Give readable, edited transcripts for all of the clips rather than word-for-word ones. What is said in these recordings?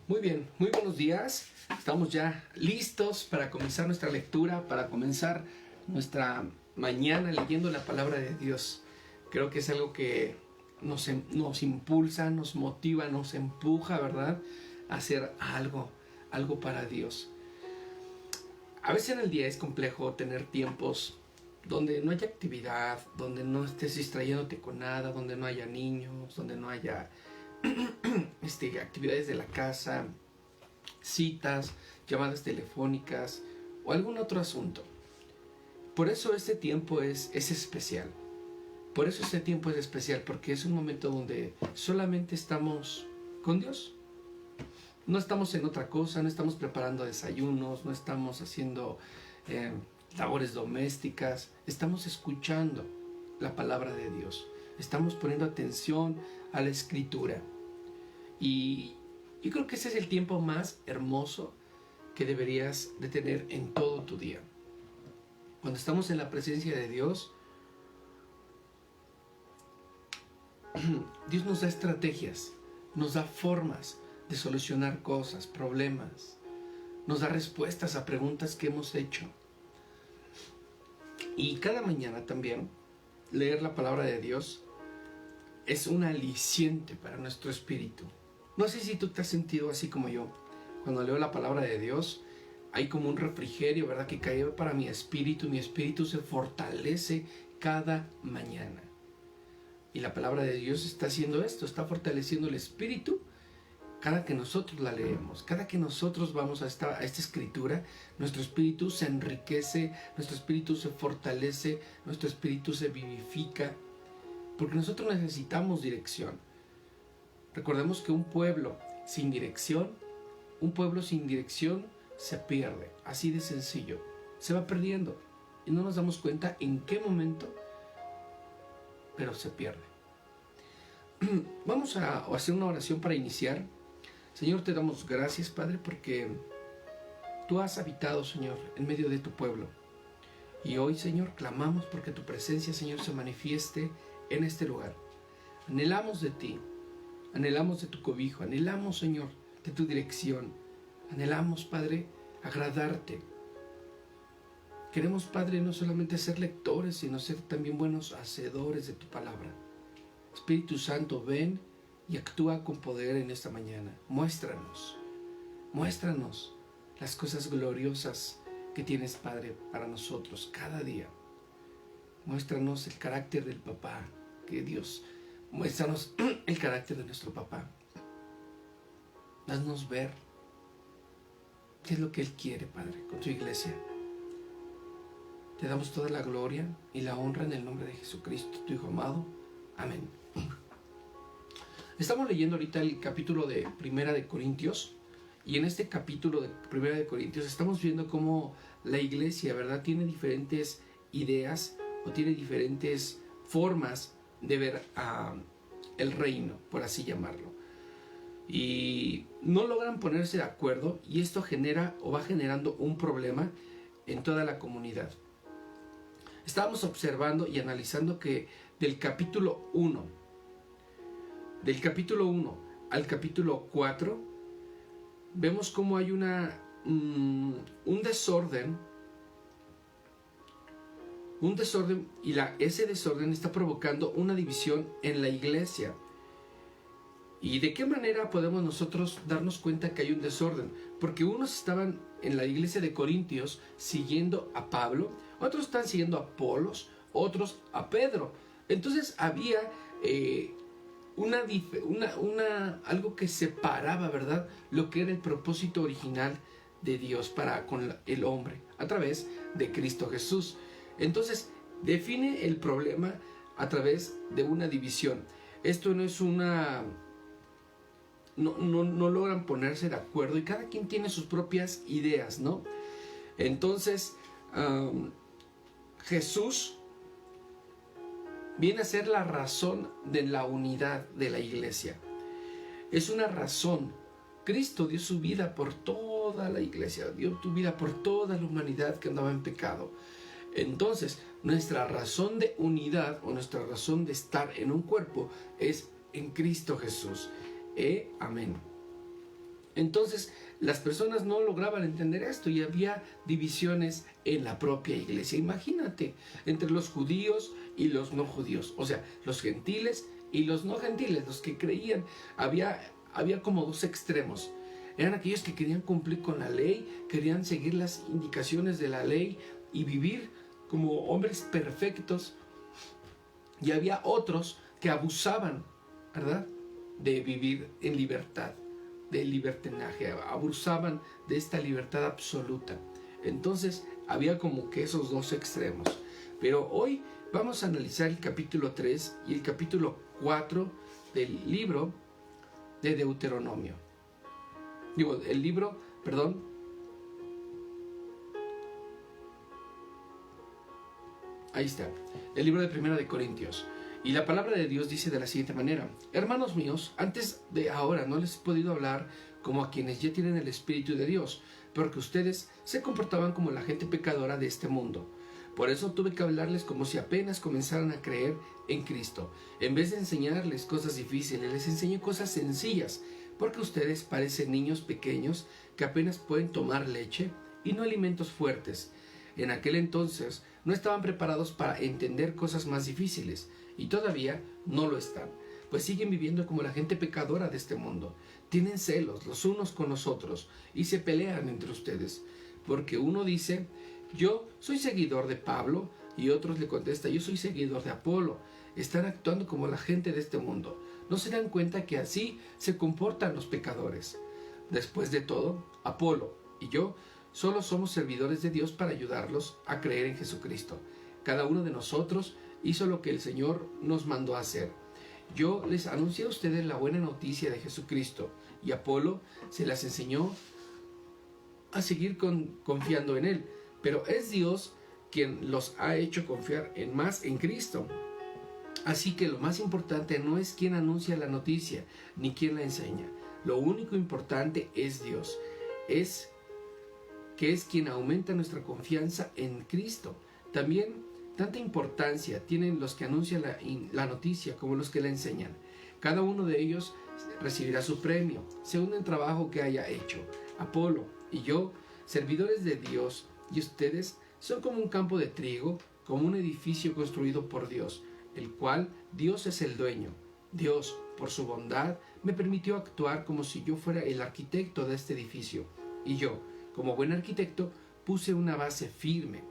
Muy bien, muy buenos días. Estamos ya listos para comenzar nuestra lectura, para comenzar nuestra mañana leyendo la palabra de Dios. Creo que es algo que nos impulsa, nos motiva, nos empuja, ¿verdad? A hacer algo para Dios. A veces en el día es complejo tener tiempos donde no haya actividad, donde no estés distrayéndote con nada, donde no haya niños, donde no haya actividades de la casa, citas, llamadas telefónicas o algún otro asunto. Por eso este tiempo es especial. Por eso este tiempo es especial, porque es un momento donde solamente estamos con Dios. No estamos en otra cosa, no estamos preparando desayunos, no estamos haciendo labores domésticas, estamos escuchando la palabra de Dios. Estamos poniendo atención a la Escritura. Y yo creo que ese es el tiempo más hermoso que deberías de tener en todo tu día. Cuando estamos en la presencia de Dios, Dios nos da estrategias, nos da formas de solucionar cosas, problemas, nos da respuestas a preguntas que hemos hecho. Y cada mañana también leer la palabra de Dios es un aliciente para nuestro espíritu. No sé si tú te has sentido así como yo. Cuando leo la palabra de Dios, hay como un refrigerio, ¿verdad?, que cae para mi espíritu se fortalece cada mañana. Y la palabra de Dios está haciendo esto, está fortaleciendo el espíritu cada que nosotros la leemos, cada que nosotros vamos a esta escritura, nuestro espíritu se enriquece, nuestro espíritu se fortalece, nuestro espíritu se vivifica, porque nosotros necesitamos dirección. Recordemos que un pueblo sin dirección se pierde, así de sencillo, se va perdiendo y no nos damos cuenta en qué momento, pero se pierde. Vamos a hacer una oración para iniciar. Señor, te damos gracias, Padre, porque tú has habitado, Señor, en medio de tu pueblo. Y hoy, Señor, clamamos porque tu presencia, Señor, se manifieste en este lugar. Anhelamos de ti, anhelamos de tu cobijo, anhelamos, Señor, de tu dirección. Anhelamos, Padre, agradarte. Queremos, Padre, no solamente ser lectores, sino ser también buenos hacedores de tu palabra. Espíritu Santo, ven y actúa con poder en esta mañana. Muéstranos las cosas gloriosas que tienes, Padre, para nosotros cada día. Muéstranos el carácter del papá, que Dios, muéstranos el carácter de nuestro papá. Haznos ver qué es lo que Él quiere, Padre, con tu iglesia. Te damos toda la gloria y la honra en el nombre de Jesucristo, tu Hijo amado. Amén. Estamos leyendo ahorita el capítulo de Primera de Corintios, y en este capítulo de Primera de Corintios estamos viendo cómo la iglesia, ¿verdad?, tiene diferentes ideas o tiene diferentes formas de ver el reino, por así llamarlo. Y no logran ponerse de acuerdo, y esto genera o va generando un problema en toda la comunidad. Estábamos observando y analizando que del capítulo 1 al capítulo 4, vemos cómo hay un desorden, y ese desorden está provocando una división en la iglesia. ¿Y de qué manera podemos nosotros darnos cuenta que hay un desorden? Porque unos estaban en la iglesia de Corintios siguiendo a Pablo, otros están siguiendo a Apolos, otros a Pedro. Entonces había algo que separaba, ¿verdad?, lo que era el propósito original de Dios para con el hombre a través de Cristo Jesús. Entonces define el problema a través de una división. Esto no es no logran ponerse de acuerdo, y cada quien tiene sus propias ideas, ¿no? Entonces Jesús viene a ser la razón de la unidad de la iglesia. Es una razón. Cristo dio su vida por toda la iglesia, dio su vida por toda la humanidad que andaba en pecado. Entonces, nuestra razón de unidad o nuestra razón de estar en un cuerpo es en Cristo Jesús. Amén. Entonces, las personas no lograban entender esto y había divisiones en la propia iglesia. Imagínate, entre los judíos y los no judíos, o sea, los gentiles y los no gentiles, los que creían, había como dos extremos. Eran aquellos que querían cumplir con la ley, querían seguir las indicaciones de la ley y vivir como hombres perfectos. Y había otros que abusaban, ¿verdad?, de vivir en libertad, de libertinaje, abusaban de esta libertad absoluta. Entonces había como que esos dos extremos. Pero hoy vamos a analizar el capítulo 3 y el capítulo 4 del libro de Deuteronomio. Ahí está, el libro de Primera de Corintios. Y la palabra de Dios dice de la siguiente manera: hermanos míos, antes de ahora no les he podido hablar como a quienes ya tienen el Espíritu de Dios, porque ustedes se comportaban como la gente pecadora de este mundo. Por eso tuve que hablarles como si apenas comenzaran a creer en Cristo. En vez de enseñarles cosas difíciles, les enseño cosas sencillas, porque ustedes parecen niños pequeños que apenas pueden tomar leche y no alimentos fuertes. En aquel entonces no estaban preparados para entender cosas más difíciles, y todavía no lo están, pues siguen viviendo como la gente pecadora de este mundo. Tienen celos los unos con los otros y se pelean entre ustedes, porque uno dice: yo soy seguidor de Pablo, y otros le contesta: yo soy seguidor de Apolo. Están actuando como la gente de este mundo. ¿No se dan cuenta que así se comportan los pecadores? Después de todo, Apolo y yo solo somos servidores de Dios para ayudarlos a creer en Jesucristo. Cada uno de nosotros hizo lo que el Señor nos mandó a hacer. Yo les anuncié a ustedes la buena noticia de Jesucristo, y Apolo se las enseñó a seguir confiando en Él. Pero es Dios quien los ha hecho confiar más en Cristo. Así que lo más importante no es quién anuncia la noticia, ni quién la enseña. Lo único importante es Dios, que es quien aumenta nuestra confianza en Cristo. También tanta importancia tienen los que anuncian la noticia como los que la enseñan. Cada uno de ellos recibirá su premio, según el trabajo que haya hecho. Apolo y yo, servidores de Dios, y ustedes son como un campo de trigo, como un edificio construido por Dios, el cual Dios es el dueño. Dios, por su bondad, me permitió actuar como si yo fuera el arquitecto de este edificio. Y yo, como buen arquitecto, puse una base firme.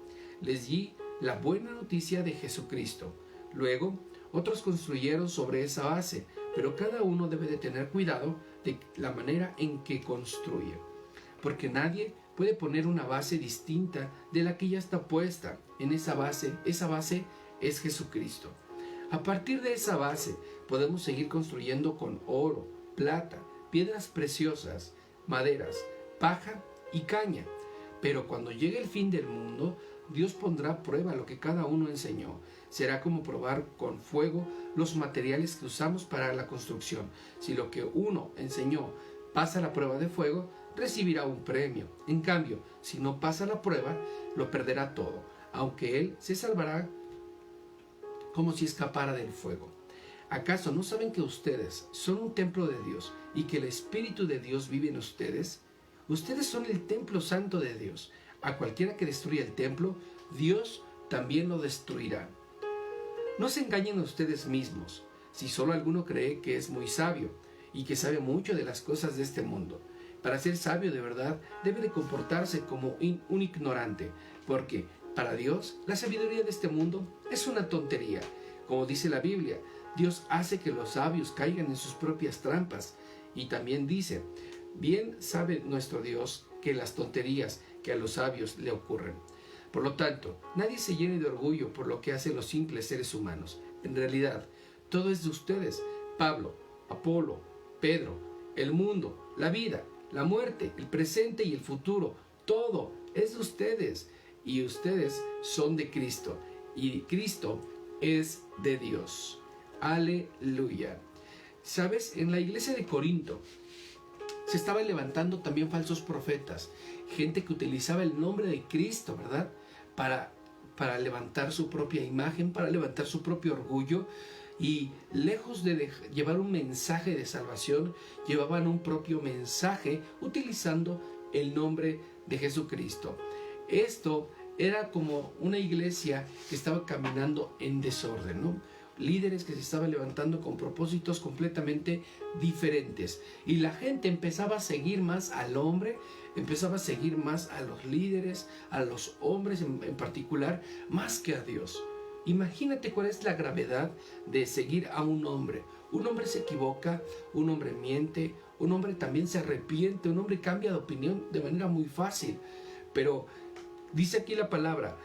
Les di la buena noticia de Jesucristo. Luego, otros construyeron sobre esa base, pero cada uno debe de tener cuidado de la manera en que construye, porque nadie puede poner una base distinta de la que ya está puesta en esa base es Jesucristo. A partir de esa base podemos seguir construyendo con oro, plata, piedras preciosas, maderas, paja y caña. Pero cuando llegue el fin del mundo, Dios pondrá a prueba lo que cada uno enseñó. Será como probar con fuego los materiales que usamos para la construcción. Si lo que uno enseñó pasa la prueba de fuego, recibirá un premio. En cambio, si no pasa la prueba, lo perderá todo, aunque él se salvará como si escapara del fuego. ¿Acaso no saben que ustedes son un templo de Dios y que el Espíritu de Dios vive en ustedes? Ustedes son el templo santo de Dios. A cualquiera que destruya el templo, Dios también lo destruirá. No se engañen a ustedes mismos. Si solo alguno cree que es muy sabio y que sabe mucho de las cosas de este mundo, para ser sabio de verdad debe de comportarse como un ignorante, porque para Dios la sabiduría de este mundo es una tontería. Como dice la Biblia, Dios hace que los sabios caigan en sus propias trampas. Y también dice: bien sabe nuestro Dios que las tonterías que a los sabios le ocurren. Por lo tanto, nadie se llene de orgullo por lo que hacen los simples seres humanos. En realidad, todo es de ustedes: Pablo, Apolo, Pedro, el mundo, la vida, la muerte, el presente y el futuro. Todo es de ustedes, y ustedes son de Cristo, y Cristo es de Dios. Aleluya. ¿Sabes? En la iglesia de Corinto se estaban levantando también falsos profetas, gente que utilizaba el nombre de Cristo, ¿verdad?, para levantar su propia imagen, para levantar su propio orgullo, Y lejos de llevar un mensaje de salvación, llevaban un propio mensaje utilizando el nombre de Jesucristo. Esto era como una iglesia que estaba caminando en desorden, ¿no? Líderes que se estaban levantando con propósitos completamente diferentes. Y la gente empezaba a seguir más al hombre, empezaba a seguir más a los líderes, a los hombres en particular, más que a Dios. Imagínate cuál es la gravedad de seguir a un hombre. Un hombre se equivoca, un hombre miente, un hombre también se arrepiente, un hombre cambia de opinión de manera muy fácil. Pero dice aquí la palabra,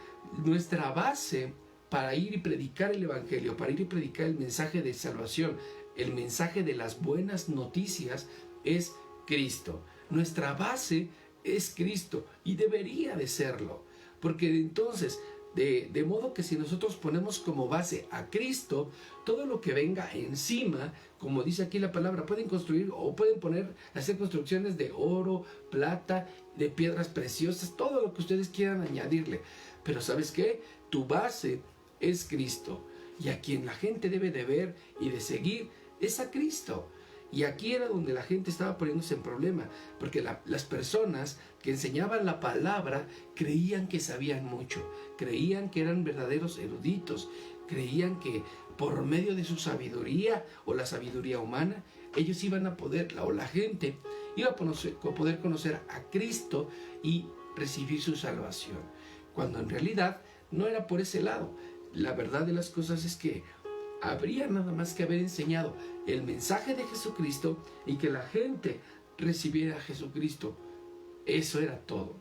nuestra base para ir y predicar el evangelio, para ir y predicar el mensaje de salvación, el mensaje de las buenas noticias es Cristo. Nuestra base es Cristo y debería de serlo, porque entonces de modo que si nosotros ponemos como base a Cristo, todo lo que venga encima, como dice aquí la palabra, pueden construir o pueden hacer construcciones de oro, plata, de piedras preciosas, todo lo que ustedes quieran añadirle. Pero ¿sabes qué? Tu base es Cristo, y a quien la gente debe de ver y de seguir es a Cristo. Y aquí era donde la gente estaba poniéndose en problema, porque las personas que enseñaban la palabra creían que sabían mucho, creían que eran verdaderos eruditos, creían que por medio de su sabiduría o la sabiduría humana, ellos iban a poder, o la gente iba a poder conocer a Cristo y recibir su salvación, cuando en realidad no era por ese lado. La verdad de las cosas es que habría nada más que haber enseñado el mensaje de Jesucristo y que la gente recibiera a Jesucristo. Eso era todo.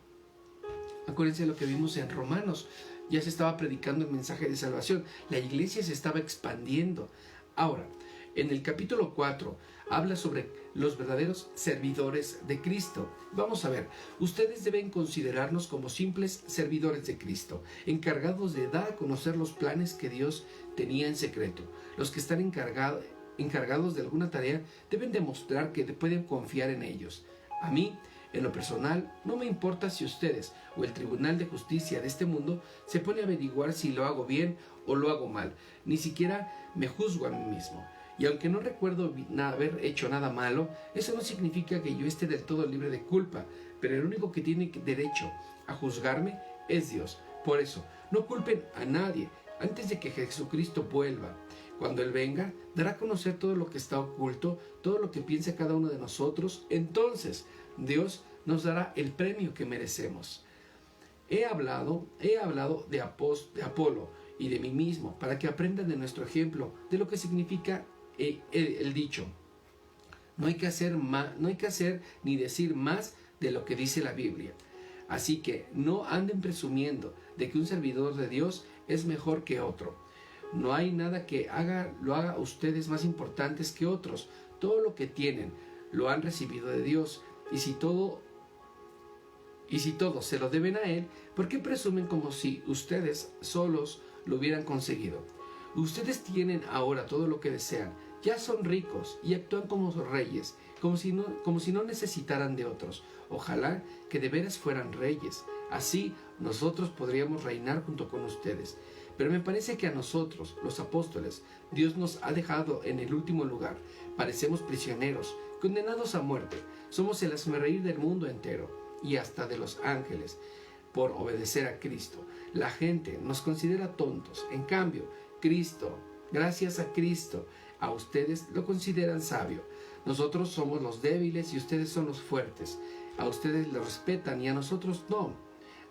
Acuérdense de lo que vimos en Romanos. Ya se estaba predicando el mensaje de salvación. La iglesia se estaba expandiendo. Ahora, en el capítulo 4 habla sobre los verdaderos servidores de Cristo. Vamos a ver, ustedes deben considerarnos como simples servidores de Cristo, encargados de dar a conocer los planes que Dios tenía en secreto. Los que están encargados de alguna tarea deben demostrar que pueden confiar en ellos. A mí, en lo personal, no me importa si ustedes o el Tribunal de Justicia de este mundo se pone a averiguar si lo hago bien o lo hago mal. Ni siquiera me juzgo a mí mismo. Y aunque no recuerdo haber hecho nada malo, eso no significa que yo esté del todo libre de culpa, pero el único que tiene derecho a juzgarme es Dios. Por eso, no culpen a nadie antes de que Jesucristo vuelva. Cuando Él venga, dará a conocer todo lo que está oculto, todo lo que piensa cada uno de nosotros. Entonces, Dios nos dará el premio que merecemos. He hablado de Apolo y de mí mismo, para que aprendan de nuestro ejemplo, de lo que significa el dicho. No hay que hacer ni decir más de lo que dice la Biblia. Así que no anden presumiendo de que un servidor de Dios es mejor que otro. No hay nada que lo haga ustedes más importantes que otros. Todo lo que tienen lo han recibido de Dios. Y si todo se lo deben a Él, ¿por qué presumen como si ustedes solos lo hubieran conseguido? Ustedes tienen ahora todo lo que desean. Ya son ricos y actúan como reyes, como si no necesitaran de otros. Ojalá que de veras fueran reyes. Así nosotros podríamos reinar junto con ustedes. Pero me parece que a nosotros, los apóstoles, Dios nos ha dejado en el último lugar. Parecemos prisioneros, condenados a muerte. Somos el hazmerreír del mundo entero y hasta de los ángeles por obedecer a Cristo. La gente nos considera tontos. En cambio, Cristo, gracias a Cristo, a ustedes lo consideran sabio. Nosotros somos los débiles y ustedes son los fuertes. A ustedes lo respetan y a nosotros no.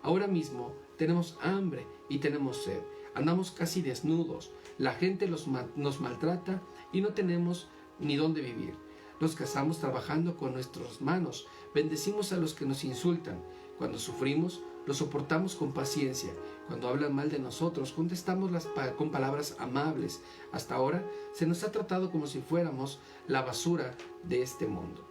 Ahora mismo tenemos hambre y tenemos sed. Andamos casi desnudos. La gente nos maltrata y no tenemos ni dónde vivir. Nos casamos trabajando con nuestras manos. Bendecimos a los que nos insultan. Cuando sufrimos, lo soportamos con paciencia. Cuando hablan mal de nosotros, contestamos con palabras amables. Hasta ahora se nos ha tratado como si fuéramos la basura de este mundo.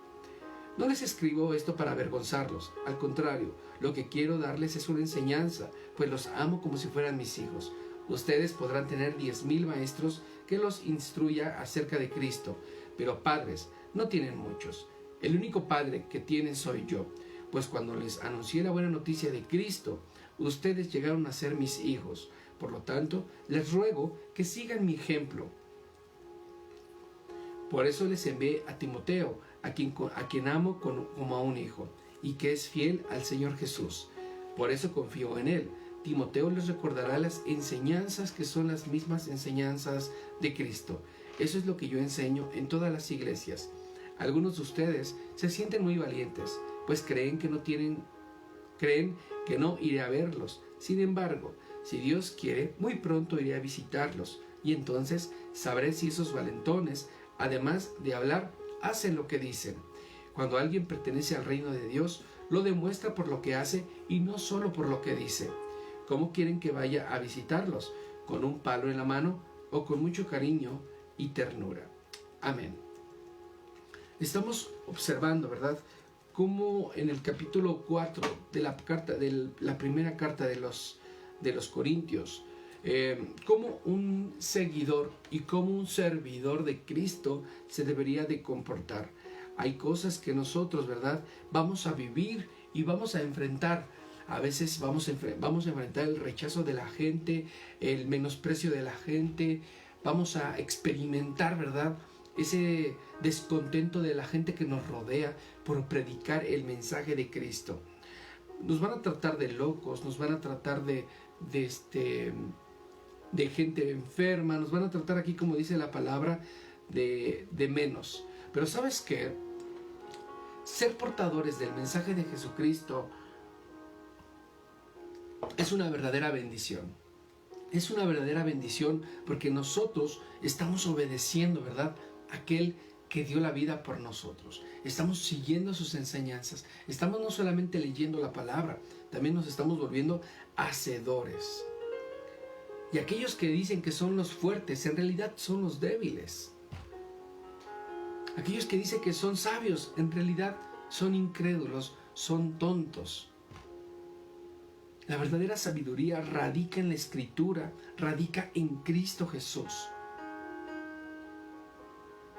No les escribo esto para avergonzarlos. Al contrario, lo que quiero darles es una enseñanza, pues los amo como si fueran mis hijos. Ustedes podrán tener 10,000 maestros que los instruya acerca de Cristo, pero padres no tienen muchos. El único padre que tienen soy yo, pues cuando les anuncié la buena noticia de Cristo, ustedes llegaron a ser mis hijos. Por lo tanto, les ruego que sigan mi ejemplo. Por eso les envié a Timoteo, a quien amo como a un hijo, y que es fiel al Señor Jesús. Por eso confío en él. Timoteo les recordará las enseñanzas que son las mismas enseñanzas de Cristo. Eso es lo que yo enseño en todas las iglesias. Algunos de ustedes se sienten muy valientes, pues creen que no iré a verlos. Sin embargo, si Dios quiere, muy pronto iré a visitarlos, y entonces sabré si esos valentones, además de hablar, hacen lo que dicen. Cuando alguien pertenece al reino de Dios, lo demuestra por lo que hace y no solo por lo que dice. ¿Cómo quieren que vaya a visitarlos? ¿Con un palo en la mano o con mucho cariño y ternura? Amén. Estamos observando, ¿verdad?, cómo en el capítulo 4 de la primera carta de los Corintios, cómo un seguidor y cómo un servidor de Cristo se debería de comportar. Hay cosas que nosotros, ¿verdad?, vamos a vivir y vamos a enfrentar. A veces vamos a enfrentar el rechazo de la gente, el menosprecio de la gente. Vamos a experimentar, ¿verdad?, ese descontento de la gente que nos rodea por predicar el mensaje de Cristo. Nos van a tratar de locos, nos van a tratar de gente enferma, nos van a tratar aquí, como dice la palabra, de menos. Pero ¿sabes qué? Ser portadores del mensaje de Jesucristo es una verdadera bendición. Es una verdadera bendición porque nosotros estamos obedeciendo, ¿verdad?, aquel que dio la vida por nosotros. Estamos siguiendo sus enseñanzas. Estamos no solamente leyendo la palabra, también nos estamos volviendo hacedores. Y aquellos que dicen que son los fuertes, en realidad son los débiles. Aquellos que dicen que son sabios, en realidad son incrédulos, son tontos. La verdadera sabiduría radica en la Escritura, radica en Cristo Jesús.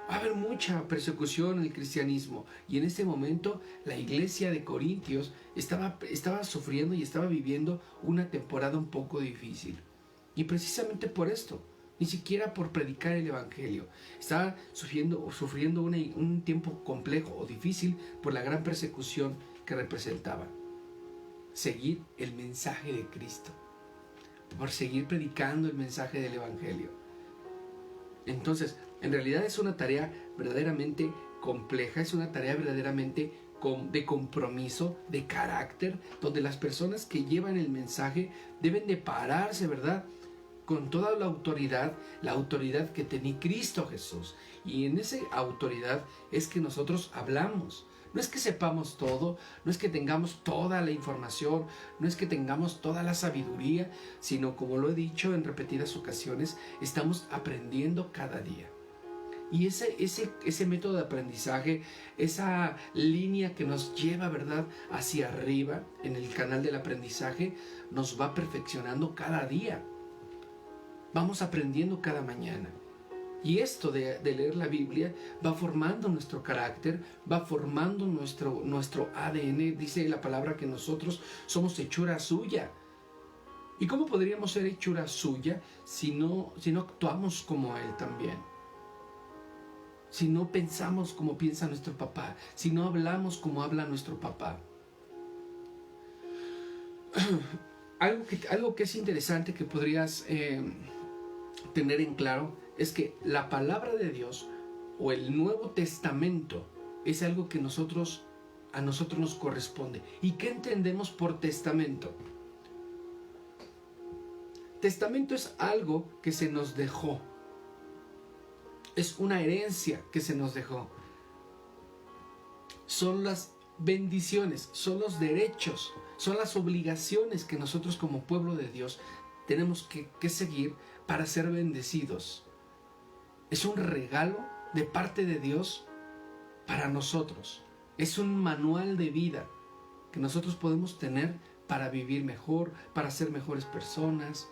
Va a haber mucha persecución en el cristianismo, y en este momento la iglesia de Corintios estaba sufriendo y estaba viviendo una temporada un poco difícil. Y precisamente por esto, ni siquiera por predicar el evangelio, estaba sufriendo un tiempo complejo o difícil por la gran persecución que representaba. Seguir el mensaje de Cristo, por seguir predicando el mensaje del evangelio. Entonces, en realidad es una tarea verdaderamente compleja, es una tarea verdaderamente de compromiso, de carácter, donde las personas que llevan el mensaje deben de pararse, ¿verdad?, con toda la autoridad que tenía Cristo Jesús. Y en esa autoridad es que nosotros hablamos. No es que sepamos todo, no es que tengamos toda la información, no es que tengamos toda la sabiduría, sino, como lo he dicho en repetidas ocasiones, estamos aprendiendo cada día. Y ese método de aprendizaje, esa línea que nos lleva, ¿verdad?, hacia arriba en el canal del aprendizaje, nos va perfeccionando cada día. Vamos aprendiendo cada mañana. Y esto de leer la Biblia va formando nuestro carácter, va formando nuestro ADN. Dice la palabra que nosotros somos hechura suya. ¿Y cómo podríamos ser hechura suya si no actuamos como Él también? Si no pensamos como piensa nuestro papá, si no hablamos como habla nuestro papá. Algo que es interesante que podrías tener en claro es que la palabra de Dios o el Nuevo Testamento es algo que a nosotros nos corresponde. ¿Y qué entendemos por testamento? Testamento es algo que se nos dejó. Es una herencia que se nos dejó. Son las bendiciones, son los derechos, son las obligaciones que nosotros como pueblo de Dios tenemos que seguir para ser bendecidos. Es un regalo de parte de Dios para nosotros. Es un manual de vida que nosotros podemos tener para vivir mejor, para ser mejores personas.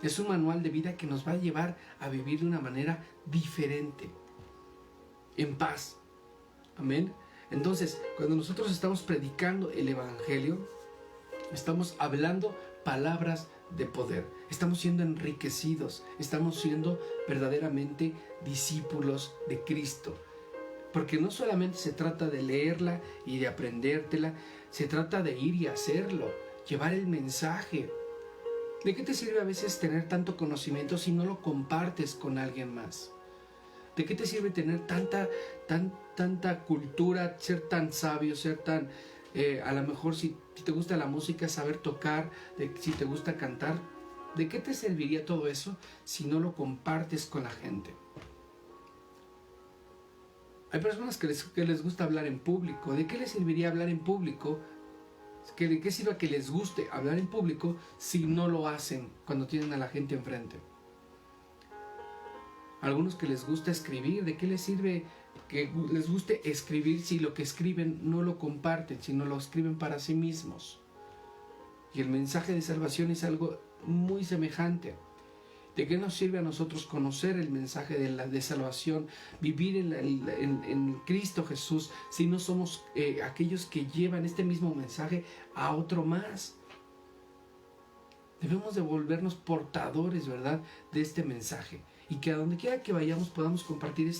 Es un manual de vida que nos va a llevar a vivir de una manera diferente, en paz. Amén. Entonces, cuando nosotros estamos predicando el evangelio, estamos hablando palabras de poder. Estamos siendo enriquecidos, estamos siendo verdaderamente discípulos de Cristo. Porque no solamente se trata de leerla y de aprendértela, se trata de ir y hacerlo, llevar el mensaje. ¿De qué te sirve a veces tener tanto conocimiento si no lo compartes con alguien más? ¿De qué te sirve tener tanta cultura, ser tan sabio, ser tan... a lo mejor si te gusta la música, saber tocar, si te gusta cantar? ¿De qué te serviría todo eso si no lo compartes con la gente? Hay personas que les gusta hablar en público. ¿De qué les serviría hablar en público? ¿De qué sirve que les guste hablar en público si no lo hacen cuando tienen a la gente enfrente? A algunos que les gusta escribir, ¿de qué les sirve que les guste escribir si lo que escriben no lo comparten, si no lo escriben para sí mismos? Y el mensaje de salvación es algo muy semejante. ¿De qué nos sirve a nosotros conocer el mensaje de salvación, vivir en Cristo Jesús, si no somos aquellos que llevan este mismo mensaje a otro más? Debemos de volvernos portadores, ¿verdad?, de este mensaje. Y que a donde quiera que vayamos podamos compartir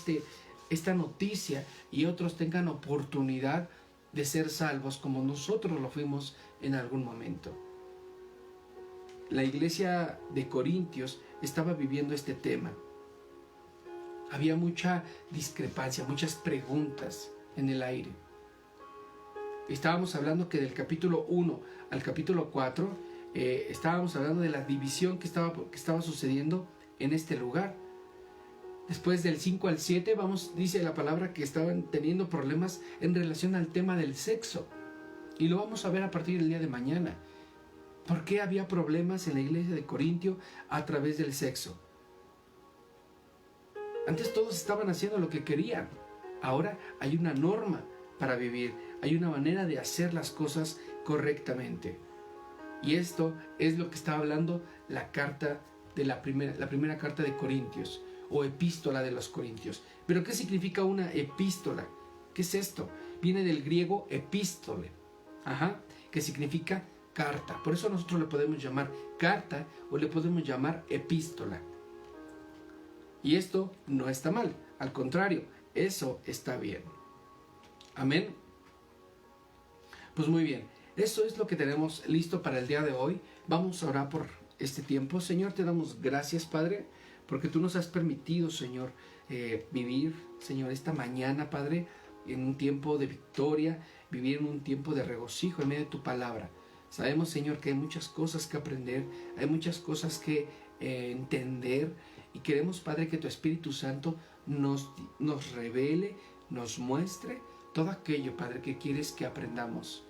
esta noticia y otros tengan oportunidad de ser salvos como nosotros lo fuimos en algún momento. La iglesia de Corintios estaba viviendo este tema. Había mucha discrepancia, muchas preguntas en el aire. Estábamos hablando que del capítulo 1 al capítulo 4, estábamos hablando de la división que estaba sucediendo en este lugar. Después del 5 al 7, dice la palabra que estaban teniendo problemas en relación al tema del sexo. Y lo vamos a ver a partir del día de mañana. ¿Por qué había problemas en la iglesia de Corintio a través del sexo? Antes todos estaban haciendo lo que querían. Ahora hay una norma para vivir. Hay una manera de hacer las cosas correctamente. Y esto es lo que está hablando la primera carta de Corintios, o epístola de los Corintios. ¿Pero qué significa una epístola? ¿Qué es esto? Viene del griego epístole, que significa carta. Por eso nosotros le podemos llamar carta o le podemos llamar epístola. Y esto no está mal, al contrario, eso está bien. Amén. Pues muy bien, eso es lo que tenemos listo para el día de hoy. Vamos a orar por este tiempo. Señor, te damos gracias, Padre, porque tú nos has permitido, Señor, vivir, Señor, esta mañana, Padre, en un tiempo de victoria, vivir en un tiempo de regocijo en medio de tu palabra. Sabemos, Señor, que hay muchas cosas que aprender, hay muchas cosas que entender, y queremos, Padre, que tu Espíritu Santo nos revele, nos muestre todo aquello, Padre, que quieres que aprendamos,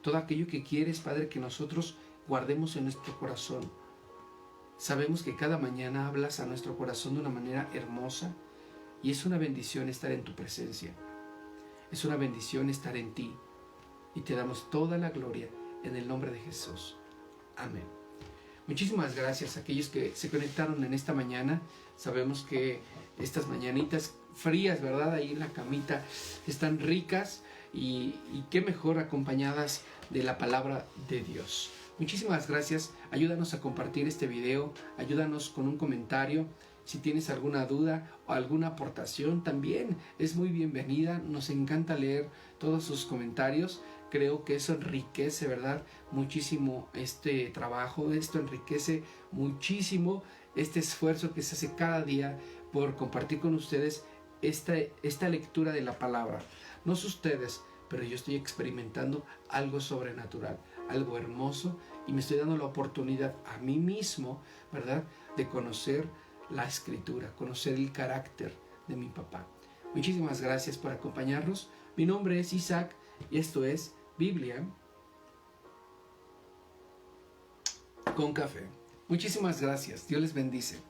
todo aquello que quieres, Padre, que nosotros guardemos en nuestro corazón. Sabemos que cada mañana hablas a nuestro corazón de una manera hermosa, y es una bendición estar en tu presencia. Es una bendición estar en ti, y te damos toda la gloria en el nombre de Jesús. Amén. Muchísimas gracias a aquellos que se conectaron en esta mañana. Sabemos que estas mañanitas frías, ¿verdad?, ahí en la camita, están ricas, y qué mejor acompañadas de la palabra de Dios. Muchísimas gracias. Ayúdanos a compartir este video, ayúdanos con un comentario. Si tienes alguna duda o alguna aportación, también es muy bienvenida. Nos encanta leer todos sus comentarios. Creo que eso enriquece, ¿verdad?, muchísimo este trabajo. Esto enriquece muchísimo este esfuerzo que se hace cada día por compartir con ustedes esta lectura de la palabra. No sé ustedes, pero yo estoy experimentando algo sobrenatural, algo hermoso, y me estoy dando la oportunidad a mí mismo, ¿verdad?, de conocer la Escritura, conocer el carácter de mi papá. Muchísimas gracias por acompañarnos. Mi nombre es Isaac y esto es Biblia con Café. Muchísimas gracias. Dios les bendice.